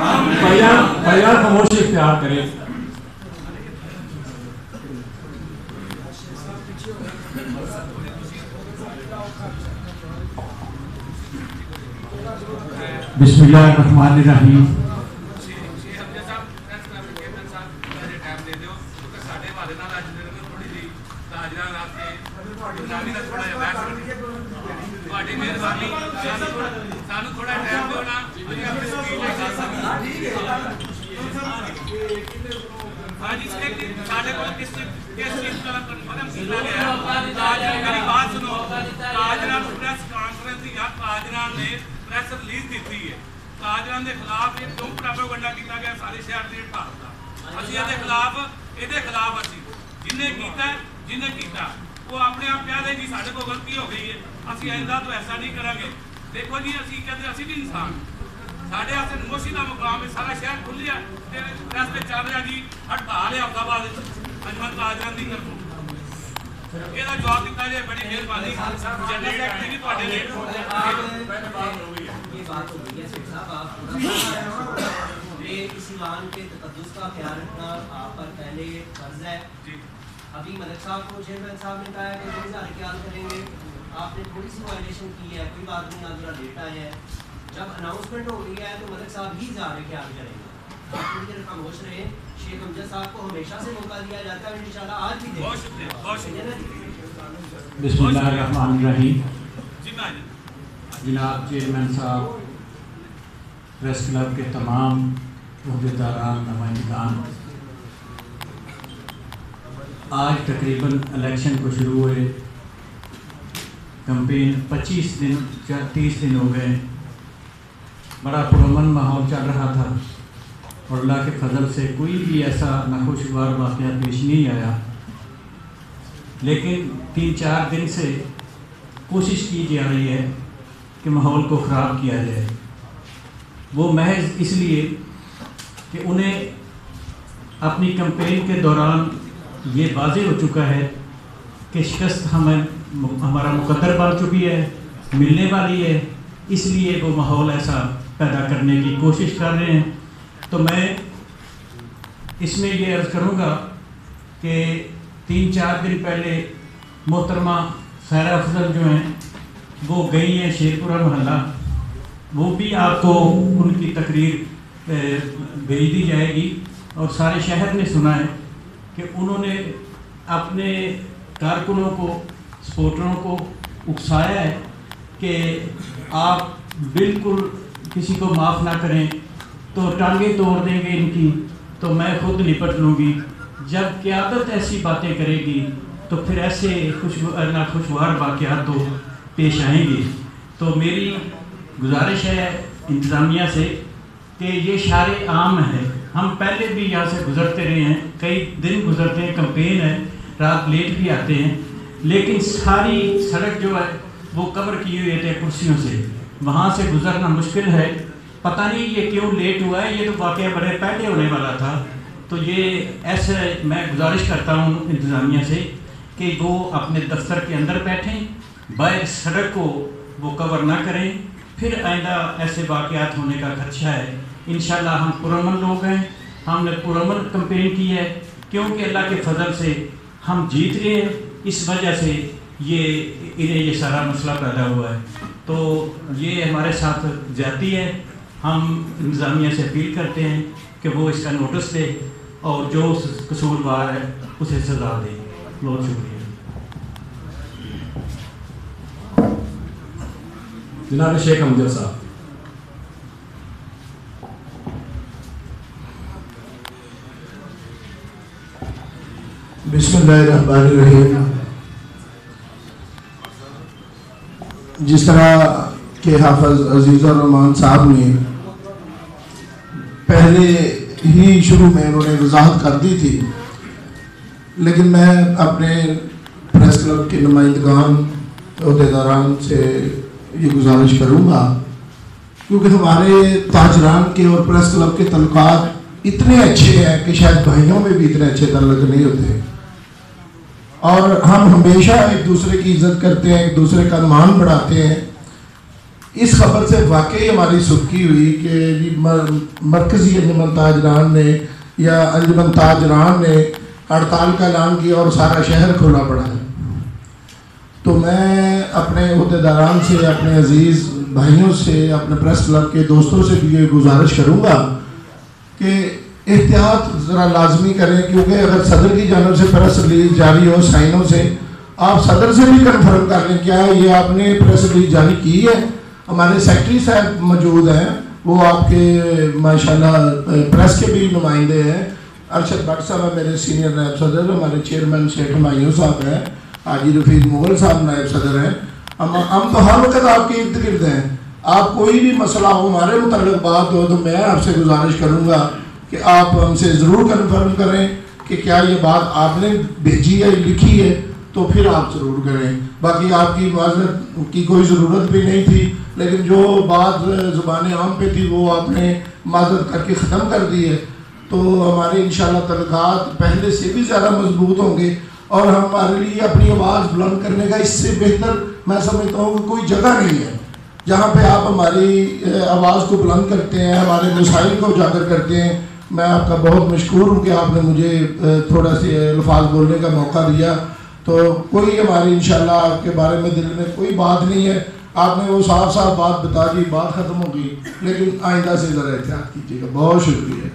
भाईजान खामोशी इख्तियार करें। बिस्मिल्लाहिर्रहमानिर्रहीम। प्रेस रिलीज दी है ताजरान के खिलाफ ये क्यों प्रोपेगेंडा किया गया सारे शहर के भारत का असं ये खिलाफ असी जिन्हें किया वो अपने आप कह दे जी साढ़े को गलती हो गई है असं आइंदा तो ऐसा नहीं करांगे। देखो जी असी कहते असी भी इंसान साढ़े हाथ नमोशी का मुकाम है सारा शहर खुलिया प्रेस में चल रहा जी हड़ताल है अहमदाबाद अंजमन ताजरान की तरफों ਇਹਦਾ ਜਵਾਬ ਦਿੱਤਾ ਜਾਏ ਬੜੀ ਮਿਹਰਬਾਨੀ ਜਨਰਲ ਸੈਕਟਰੀ ਵੀ ਤੁਹਾਡੇ ਲਈ ये बात हो गई है शेख साहब आप ये इस ईमान के तकद्दुस का ख्याल रखना आप पर पहले फर्ज है। अभी मलिक साहब को चेयरमैन साहब ने कहा है कि 2000 ख्याल करेंगे आपने थोड़ी सी वायलेशन की है कोई बात नहीं ना थोड़ा लेट आए हैं जब अनाउंसमेंट हो गई है तो मलिक साहब ही ज़्यादा ख्याल करेंगे आप थोड़ी देर खामोश रहे। शेख अमजद साहब को हमेशा से मौका दिया जाता है इंशाल्लाह आज भी दें। बिस्मिल्लाहिर्रहमानिर्रहीम। जनाब चेयरमैन साहब प्रेस क्लब के तमाम अहदेदारान नुमाइंदगान आज तकरीबन इलेक्शन को शुरू हुए कैंपेन 25 दिन 30 दिन हो गए बड़ा पुरअमन माहौल चल रहा था और अल्लाह के फजल से कोई भी ऐसा नाखुशगवार वाक़या पेश नहीं आया। लेकिन 3-4 दिन से कोशिश की जा रही है कि माहौल को ख़राब किया जाए। वो महज इसलिए कि उन्हें अपनी कैंपेन के दौरान ये वाज़ेह हो चुका है कि शिकस्त हमारा मुकद्दर बन चुकी है मिलने वाली है, इसलिए वो माहौल ऐसा पैदा करने की कोशिश कर रहे हैं। तो मैं इसमें ये अर्ज़ करूँगा कि 3-4 दिन पहले मोहतरमा सायरा अफजल जो हैं वो गई हैं शेरपुरा मोहल्ला, वो भी आपको उनकी तकरीर भेज दी जाएगी। और सारे शहर ने सुना है कि उन्होंने अपने कारकुनों को सपोर्टरों को उकसाया है कि आप बिल्कुल किसी को माफ़ ना करें तो टांगें तोड़ देंगे इनकी, तो मैं खुद निपट लूँगी। जब क़यादत ऐसी बातें करेगी तो फिर ऐसे नाखुशगवार वाक़यात तो पेश आएंगे। तो मेरी गुजारिश है इंतज़ामिया से कि ये शारे आम है, हम पहले भी यहाँ से गुज़रते रहे हैं, कई दिन गुज़रते हैं, कैंपेन है, रात लेट भी आते हैं, लेकिन सारी सड़क जो है वो कवर की हुई है कुर्सियों से, वहाँ से गुज़रना मुश्किल है। पता नहीं ये क्यों लेट हुआ है, ये तो वाक़या बड़े पहले होने वाला था। तो ये ऐसे मैं गुजारिश करता हूँ इंतज़ामिया से कि वो अपने दफ्तर के अंदर बैठें, बाहर सड़क को वो कवर ना करें, फिर आइंदा ऐसे वाक़यात होने का खदशा है। इंशाल्लाह हम पुरअमन लोग हैं, हमने पुरअमन कैंपेन की है क्योंकि अल्लाह के फजल से हम जीत रहे हैं, इस वजह से इन्हें ये सारा मसला पैदा हुआ है। तो ये हमारे साथ ज्यादती है, हम इंतज़ामिया से अपील करते हैं कि वो इसका नोटिस दे और जो कसूरवार है उसे सज़ा दे। बहुत शुक्रिया। जनाब शेख अमजद साहब। बिस्मिल्लाहिर्रहमानिर्रहीम। जिस तरह के हाफिज अजीज़ुर रहमान साहब ने पहले ही शुरू में उन्होंने वजाहत कर दी थी, लेकिन मैं अपने प्रेस क्लब के नुमाइंदगान अहदेदारान से ये गुजारिश करूँगा, क्योंकि हमारे ताजरान के और प्रेस क्लब के तल्लुकात इतने अच्छे हैं कि शायद भाइयों में भी इतने अच्छे तल्लुक नहीं होते, और हम हमेशा एक दूसरे की इज्जत करते हैं, एक दूसरे का मान बढ़ाते हैं। اس خبر سے واقعی ہماری سبکی ہوئی کہ مرکزی انجمن تاجران نے یا انجمن تاجران نے ہڑتال کا اعلان کیا اور سارا شہر کھلا پڑا ہے. تو میں اپنے عہدیداران سے، اپنے عزیز بھائیوں سے، اپنے پریس کلب کے دوستوں سے بھی یہ گزارش کروں گا کہ احتیاط ذرا لازمی کریں، کیونکہ اگر صدر کی جانب سے پریس ریلیز جاری ہو سائنوں سے، آپ صدر سے بھی کنفرم کر لیں کیا یہ آپ نے پریس ریلیز جاری کی ہے. ہمارے سیکٹری صاحب موجود ہیں، وہ آپ کے ماشاءاللہ پریس کے بھی نمائندے ہیں. ارشد بٹ صاحب ہیں میرے سینئر نائب صدر، ہمارے چیئرمین شیخ ہمایوں صاحب ہیں، حاجی رفیق مغل صاحب نائب صدر ہیں. ہم تو ہر وقت آپ کے ارد گرد ہیں. آپ کوئی بھی مسئلہ ہو، ہمارے متعلق بات ہو، تو میں آپ سے گزارش کروں گا کہ آپ ہم سے ضرور کنفرم کریں کہ کیا یہ بات آپ نے بھیجی ہے، لکھی ہے، تو پھر آپ ضرور کریں. باقی آپ کی معذرت کی کوئی ضرورت بھی نہیں تھی، لیکن جو بات زبان عام پہ تھی وہ آپ نے معذرت کر کے ختم کر دی ہے. تو ہمارے انشاءاللہ تعلقات پہلے سے بھی زیادہ مضبوط ہوں گے، اور ہمارے لیے اپنی آواز بلند کرنے کا اس سے بہتر میں سمجھتا ہوں کہ کوئی جگہ نہیں ہے جہاں پہ آپ ہماری آواز کو بلند کرتے ہیں، ہمارے مسائل کو اجاگر کرتے ہیں. میں آپ کا بہت مشکور ہوں کہ آپ نے مجھے تھوڑا سے الفاظ بولنے کا موقع دیا. تو کوئی ہماری انشاءاللہ آپ کے بارے میں دل میں کوئی بات نہیں ہے. آپ نے وہ صاف صاف بات بتا دی، بات ختم ہو گئی، لیکن آئندہ سے ذرا احتیاط کیجیے گا. بہت شکریہ.